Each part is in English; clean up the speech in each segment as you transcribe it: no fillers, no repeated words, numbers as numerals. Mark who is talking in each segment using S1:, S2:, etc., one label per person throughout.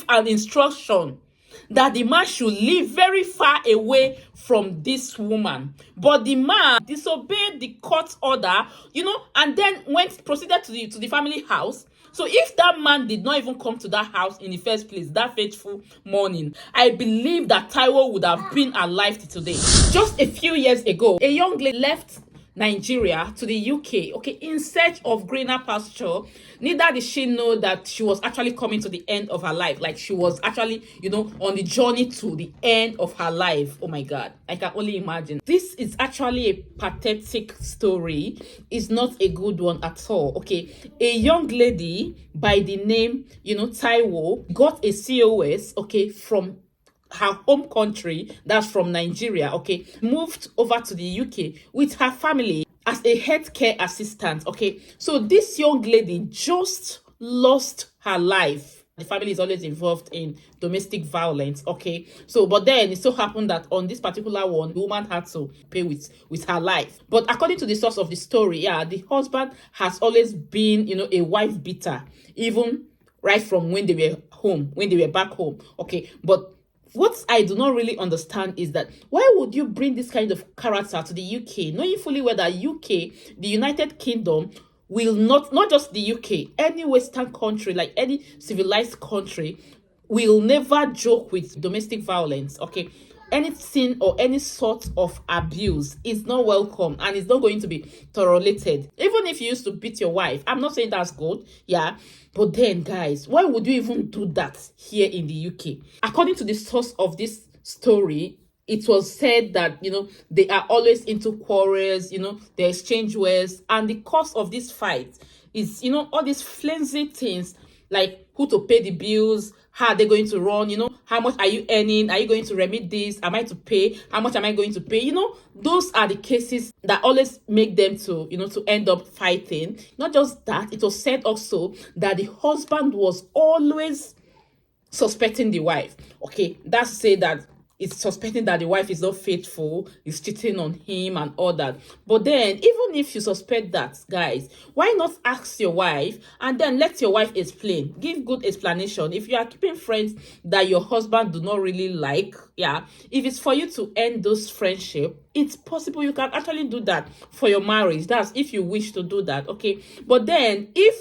S1: an instruction that the man should live very far away from this woman. But the man disobeyed the court order, and then proceeded to the family house. So if that man did not even come to that house in the first place that fateful morning, I believe that Taiwo would have been alive today. Just a few years ago, a young lady left Nigeria to the UK, in search of greener pasture. Neither did she know that she was actually coming to the end of her life. Like, she was actually, on the journey to the end of her life. Oh my God, I can only imagine. This is actually a pathetic story. It's not a good one at all. A young lady by the name, Taiwo, got a COS, from her home country, that's from Nigeria, moved over to the UK with her family as a healthcare assistant. So this young lady just lost her life. The family is always involved in domestic violence. So but then it so happened that on this particular one, the woman had to pay with her life. But according to the source of the story, the husband has always been, a wife beater, even right from when they were back home. But what I do not really understand is that why would you bring this kind of character to the UK, knowing fully well that UK, the United Kingdom, will not just the UK, any Western country, like any civilized country, will never joke with domestic violence. Anything or any sort of abuse is not welcome and it's not going to be tolerated. Even if you used to beat your wife, I'm not saying that's good, but then, guys, why would you even do that here in the UK? According to the source of this story, it was said that, they are always into quarrels, they exchange words, and the cause of this fight is, all these flimsy things like who to pay the bills, how are they going to run, how much are you earning, are you going to remit this, am I to pay, how much am I going to pay, those are the cases that always make them to end up fighting. Not just that, it was said also that the husband was always suspecting the wife. That's to say that it's suspecting that the wife is not faithful, is cheating on him and all that. But then, even if you suspect that, guys, why not ask your wife and then let your wife explain? Give good explanation. If you are keeping friends that your husband do not really like, if it's for you to end those friendship, it's possible you can actually do that for your marriage. That's if you wish to do that, But then, if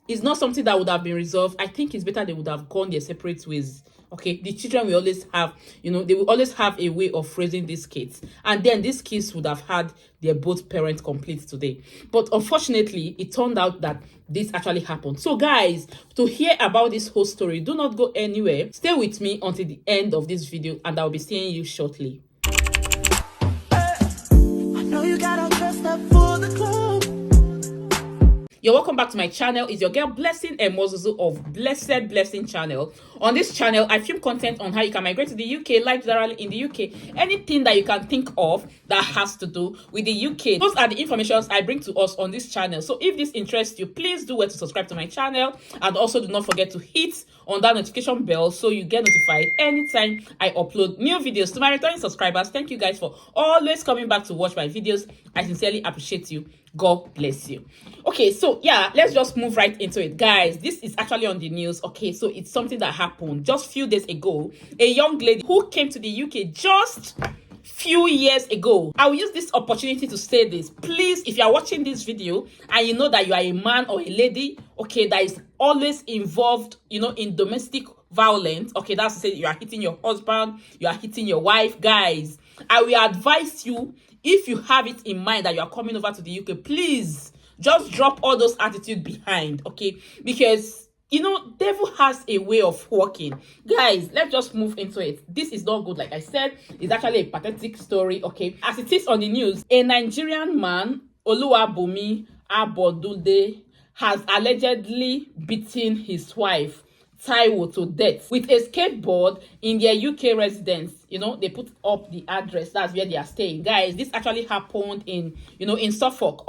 S1: it's not something that would have been resolved, I think it's better they would have gone their separate ways. The children will always have, they will always have a way of raising these kids. And then these kids would have had their both parents complete today. But unfortunately, it turned out that this actually happened. So guys, to hear about this whole story, do not go anywhere. Stay with me until the end of this video and I'll be seeing you shortly. I know you got all dressed up for the club. You're welcome back to my channel. It's your girl Blessing Emozuzu of Blessed Blessing channel. On this channel, I film content on how you can migrate to the UK, live literally in the UK, anything that you can think of that has to do with the UK. Those are the informations I bring to us on this channel. So if this interests you, please do well to subscribe to my channel, and also do not forget to hit on that notification bell so you get notified anytime I upload new videos. To my returning subscribers, thank you guys for always coming back to watch my videos. I sincerely appreciate you. God bless you. So let's just move right into it, guys. This is actually on the news. So it's something that happened just few days ago. A young lady who came to the UK just few years ago. I will use this opportunity to say this. Please, if you are watching this video and you know that you are a man or a lady, that is always involved, in domestic violence, that's to say you are hitting your husband, you are hitting your wife, guys, I will advise you, if you have it in mind that you are coming over to the UK, please just drop all those attitudes behind, because devil has a way of working. Guys, let's just move into it. This is not good. Like I said, it's actually a pathetic story. As it is on the news, a Nigerian man, Oluwabumi Abodunde, has allegedly beaten his wife Taiwo to death with a skateboard in their UK residence. They put up the address. That's where they are staying. Guys, this actually happened in Suffolk.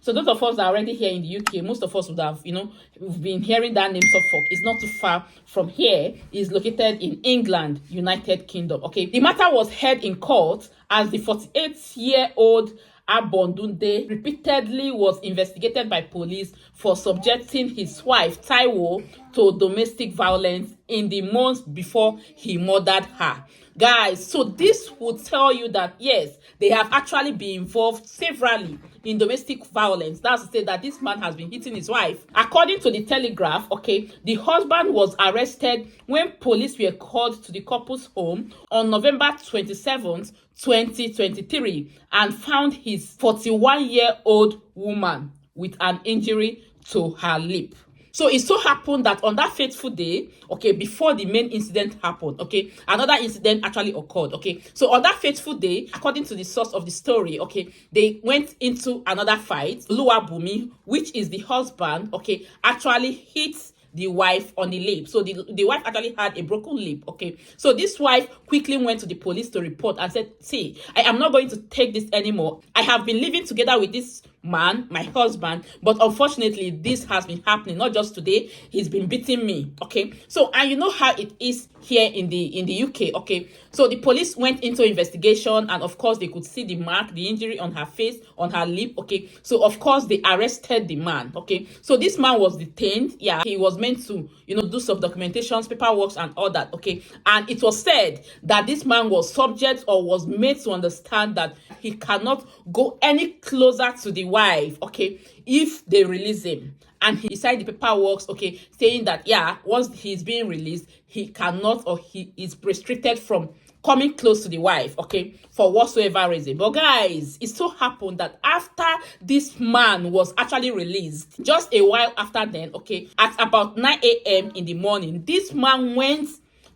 S1: So those of us that are already here in the UK, most of us would have, we've been hearing that name. Suffolk is not too far from here. It's located in England, United Kingdom. The matter was heard in court as the 48-year-old Abondunde repeatedly was investigated by police for subjecting his wife Taiwo to domestic violence in the months before he murdered her. Guys, so this will tell you that yes, they have actually been involved severally in domestic violence. That's to say that this man has been hitting his wife. According to the Telegraph, okay, the husband was arrested when police were called to the couple's home on November 27th, 2023, and found his 41-year-old woman with an injury to her lip. So it so happened that on that fateful day, okay, before the main incident happened, okay, another incident actually occurred, okay. So on that fateful day, according to the source of the story, okay, they went into another fight. Luabumi, which is the husband, okay, actually hit the wife on the lip. So the wife actually had a broken lip, okay. So this wife quickly went to the police to report and said, see, I am not going to take this anymore. I have been living together with this man, my husband, but unfortunately this has been happening. Not just today, he's been beating me, okay. So, and you know how it is here in the UK, okay. So the police went into investigation, and of course they could see the mark, the injury on her face, on her lip, okay. So of course they arrested the man, okay. So this man was detained. Yeah, he was meant to, you know, do some documentations, paperwork and all that, okay. And it was said that this man was subject or was made to understand that he cannot go any closer to the wife, okay, if they release him. And he signed the paperwork, okay, saying that yeah, once he's being released, he cannot, or he is restricted from coming close to the wife, okay, for whatsoever reason. But guys, it so happened that after this man was actually released, just a while after then, okay, at about 9 a.m. in the morning, this man went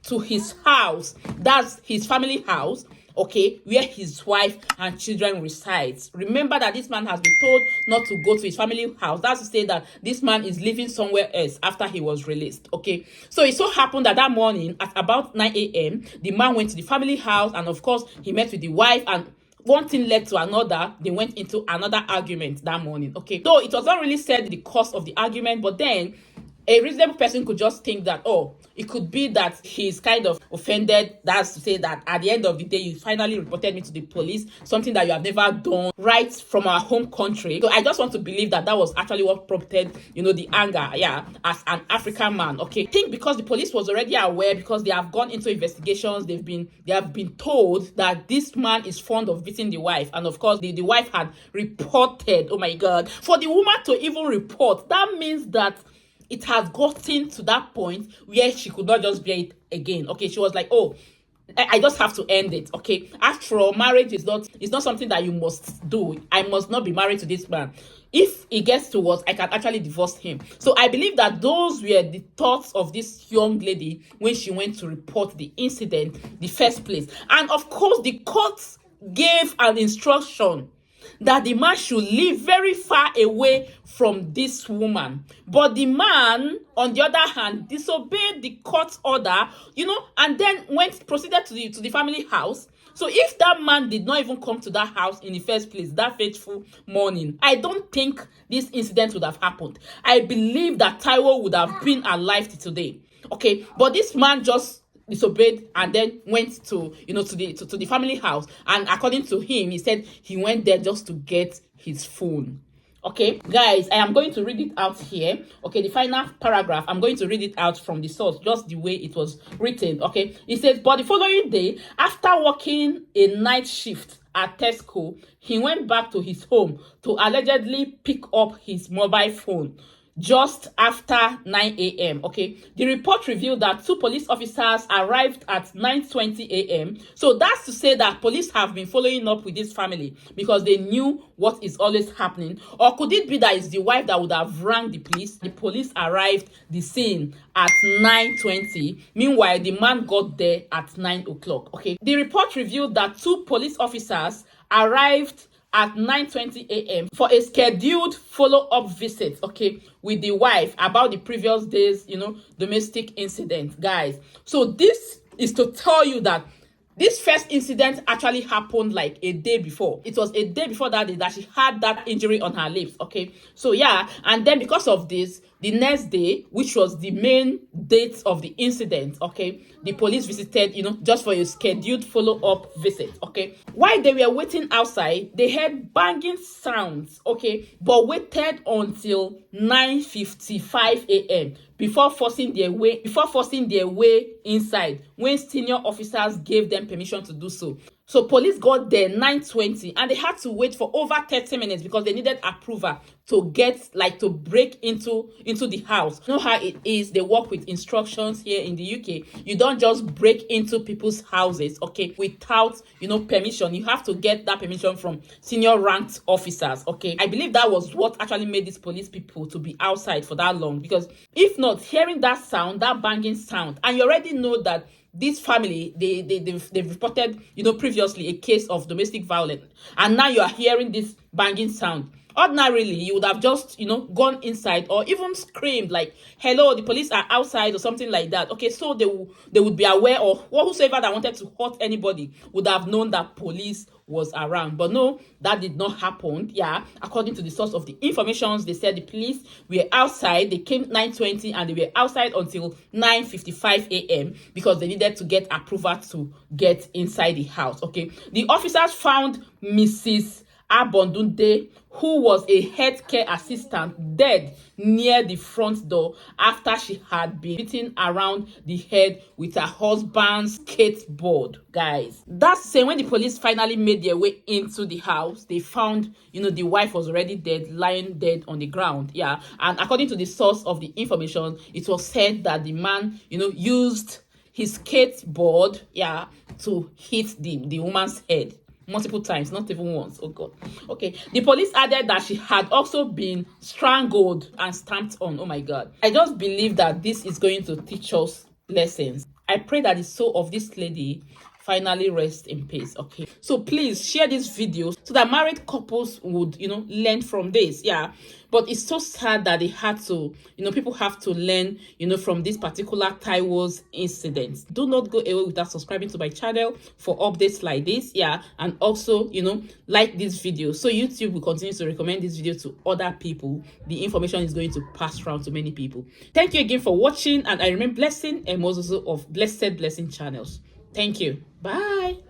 S1: to his house, that's his family house, okay, where his wife and children resides. Remember that this man has been told not to go to his family house. That's to say that this man is living somewhere else after he was released, okay. So it so happened that that morning at about 9 a.m. the man went to the family house, and of course he met with the wife, and one thing led to another. They went into another argument that morning, okay. Though it was not really said the cause of the argument, but then a reasonable person could just think that, oh, it could be that he's kind of offended. That's to say that at the end of the day, you finally reported me to the police, something that you have never done right from our home country. So I just want to believe that that was actually what prompted, you know, the anger, yeah, as an African man, okay. I think because the police was already aware, because they have gone into investigations, they have been told that this man is fond of beating the wife, and of course the wife had reported. Oh my God, for the woman to even report, that means that it has gotten to that point where she could not just bear it again, okay. She was like, oh, I just have to end it, okay. After all, marriage is not something that you must do. I must not be married to this man. If it gets to what, I can actually divorce him. So I believe that those were the thoughts of this young lady when she went to report the incident the first place. And of course the court gave an instruction that the man should live very far away from this woman. But the man, on the other hand, disobeyed the court order, you know, and then proceeded to the family house. So if that man did not even come to that house in the first place that fateful morning, I don't think this incident would have happened. I believe that Taiwo would have been alive today, okay. But this man just disobeyed and then went to, you know, to the family house, and according to him, he said he went there just to get his phone, okay. Guys, I am going to read it out here, okay. The final paragraph, I'm going to read it out from the source, just the way it was written, okay. It says, but the following day, after working a night shift at Tesco, he went back to his home to allegedly pick up his mobile phone just after 9 a.m. okay. The report revealed that 2 police officers arrived at 9:20 a.m. So that's to say that police have been following up with this family because they knew what is always happening. Or could it be that it's the wife that would have rang the police? The police arrived the scene at 9:20. Meanwhile, the man got there at 9 o'clock, okay. The report revealed that 2 police officers arrived at 9:20 a.m. for a scheduled follow-up visit, okay, with the wife about the previous day's, you know, domestic incident, guys. So this is to tell you that this first incident actually happened like a day before. It was a day before that day that she had that injury on her lips, okay. So yeah, and then because of this, The next day, which was the main date of the incident, okay, the police visited, just for a scheduled follow-up visit, okay. While they were waiting outside, they heard banging sounds, okay, but waited until 9:55 a.m. before forcing their way inside when senior officers gave them permission to do so. So police got there 9:20 and they had to wait for over 30 minutes because they needed approval to to break into the house. You know how it is, they work with instructions here in the UK. You don't just break into people's houses, okay, without, permission. You have to get that permission from senior ranked officers, okay. I believe that was what actually made these police people to be outside for that long, because if not, hearing that sound, that banging sound, and you already know that this family, they've reported, previously a case of domestic violence, and now you are hearing this banging sound. Ordinarily, you would have just, gone inside or even screamed like, hello, the police are outside or something like that. Okay, so they would be aware, or whosoever that wanted to hurt anybody would have known that police was around. But no, that did not happen. Yeah, according to the source of the information, they said the police were outside. They came 9:20 and they were outside until 9:55 a.m. because they needed to get approval to get inside the house. Okay, the officers found Mrs. Abondunde, who was a healthcare assistant, dead near the front door after she had been beaten around the head with her husband's skateboard. Guys, that's the same. When the police finally made their way into the house, they found, the wife was already dead, lying dead on the ground. Yeah, and according to the source of the information, it was said that the man, used his skateboard, to hit the woman's head multiple times, not even once. Oh God. Okay, the police added that she had also been strangled and stamped on. Oh my God. I just believe that this is going to teach us lessons. I pray that the soul of this lady finally rest in peace. Okay, so please share this video so that married couples would, learn from this. Yeah, but it's so sad that they had to, people have to learn, from this particular Taiwo's incident. Do not go away without subscribing to my channel for updates like this. Yeah, and also, like this video so YouTube will continue to recommend this video to other people. The information is going to pass around to many people. Thank you again for watching, and I remain blessing and most also of blessed blessing channels. Thank you. Bye.